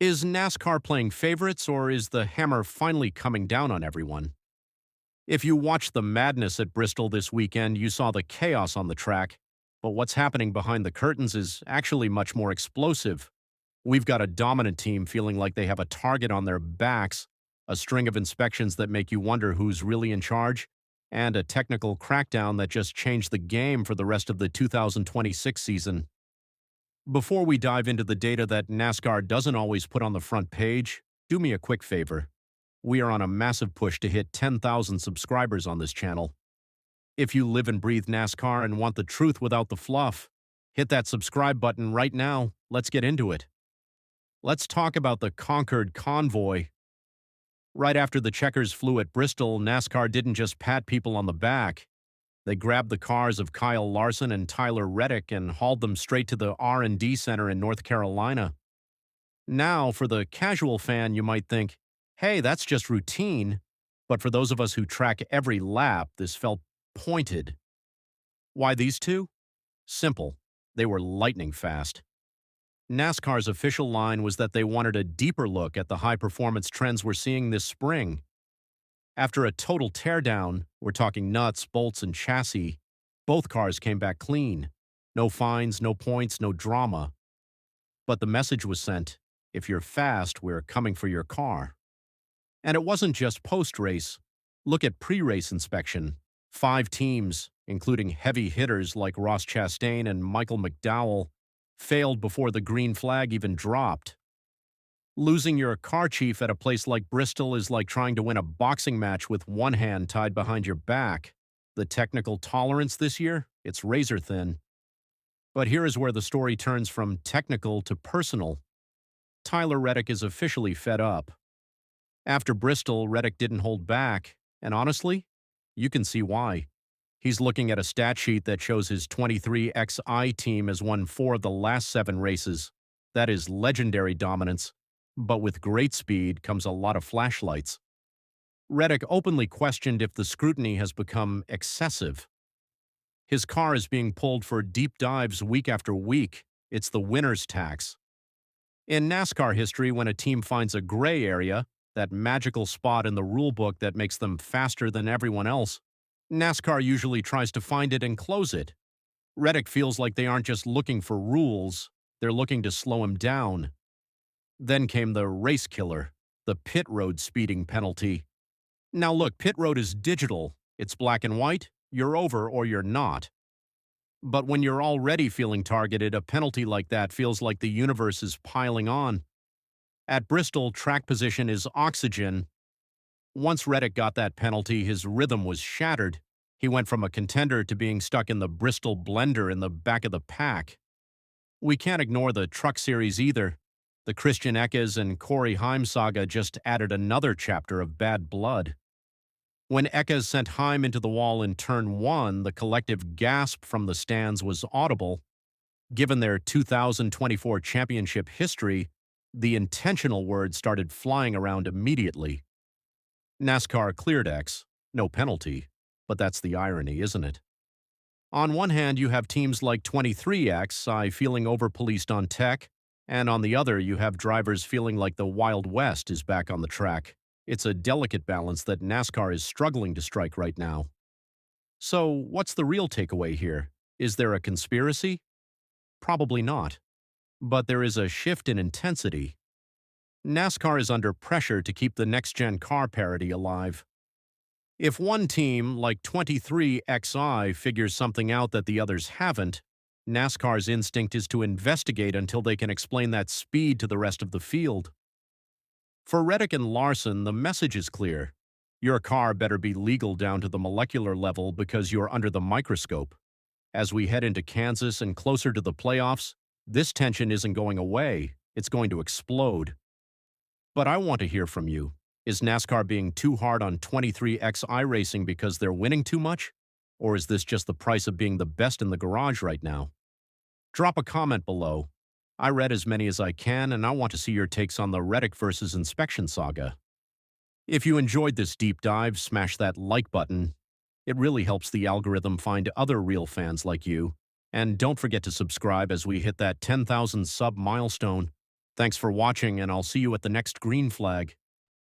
Is NASCAR playing favorites, or is the hammer finally coming down on everyone? If you watched the madness at Bristol this weekend, you saw the chaos on the track, but what's happening behind the curtains is actually much more explosive. We've got a dominant team feeling like they have a target on their backs, a string of inspections that make you wonder who's really in charge, and a technical crackdown that just changed the game for the rest of the 2026 season. Before we dive into the data that NASCAR doesn't always put on the front page, do me a quick favor. We are on a massive push to hit 10,000 subscribers on this channel. If you live and breathe NASCAR and want the truth without the fluff, hit that subscribe button right now. Let's get into it. Let's talk about the Concord Convoy. Right after the checkers flew at Bristol, NASCAR didn't just pat people on the back. They grabbed the cars of Kyle Larson and Tyler Reddick and hauled them straight to the R&D Center in North Carolina. Now, for the casual fan, you might think, hey, that's just routine. But for those of us who track every lap, this felt pointed. Why these two? Simple. They were lightning fast. NASCAR's official line was that they wanted a deeper look at the high-performance trends we're seeing this spring. After a total teardown, we're talking nuts, bolts, and chassis, both cars came back clean. No fines, no points, no drama. But the message was sent, if you're fast, we're coming for your car. And it wasn't just post-race. Look at pre-race inspection. 5 teams, including heavy hitters like Ross Chastain and Michael McDowell, failed before the green flag even dropped. Losing your car chief at a place like Bristol is like trying to win a boxing match with one hand tied behind your back. The technical tolerance this year, it's razor thin. But here is where the story turns from technical to personal. Tyler Reddick is officially fed up. After Bristol, Reddick didn't hold back, and honestly, you can see why. He's looking at a stat sheet that shows his 23 XI team has won 4 of the last 7 races. That is legendary dominance. But with great speed comes a lot of flashlights. Reddick openly questioned if the scrutiny has become excessive. His car is being pulled for deep dives week after week. It's the winner's tax. In NASCAR history, when a team finds a gray area, that magical spot in the rulebook that makes them faster than everyone else, NASCAR usually tries to find it and close it. Reddick feels like they aren't just looking for rules, they're looking to slow him down. Then came the race killer, the pit road speeding penalty. Now look, pit road is digital. It's black and white. You're over or you're not. But when you're already feeling targeted, a penalty like that feels like the universe is piling on. At Bristol, track position is oxygen. Once Reddick got that penalty, his rhythm was shattered. He went from a contender to being stuck in the Bristol blender in the back of the pack. We can't ignore the Truck Series either. The Christian Eckes and Corey Heim saga just added another chapter of bad blood. When Eckes sent Heim into the wall in turn 1, the collective gasp from the stands was audible. Given their 2024 championship history, the intentional word started flying around immediately. NASCAR cleared Eckes, no penalty, but that's the irony, isn't it? On one hand, you have teams like 23XI feeling over-policed on tech, and on the other, you have drivers feeling like the Wild West is back on the track. It's a delicate balance that NASCAR is struggling to strike right now. So, what's the real takeaway here? Is there a conspiracy? Probably not. But there is a shift in intensity. NASCAR is under pressure to keep the next-gen car parity alive. If one team, like 23XI, figures something out that the others haven't, NASCAR's instinct is to investigate until they can explain that speed to the rest of the field. For Reddick and Larson, the message is clear. Your car better be legal down to the molecular level because you're under the microscope. As we head into Kansas and closer to the playoffs, this tension isn't going away, it's going to explode. But I want to hear from you. Is NASCAR being too hard on 23XI racing because they're winning too much? Or is this just the price of being the best in the garage right now? Drop a comment below. I read as many as I can, and I want to see your takes on the Reddick versus inspection saga. If you enjoyed this deep dive, smash that like button. It really helps the algorithm find other real fans like you. And don't forget to subscribe as we hit that 10,000 sub milestone. Thanks for watching, and I'll see you at the next green flag.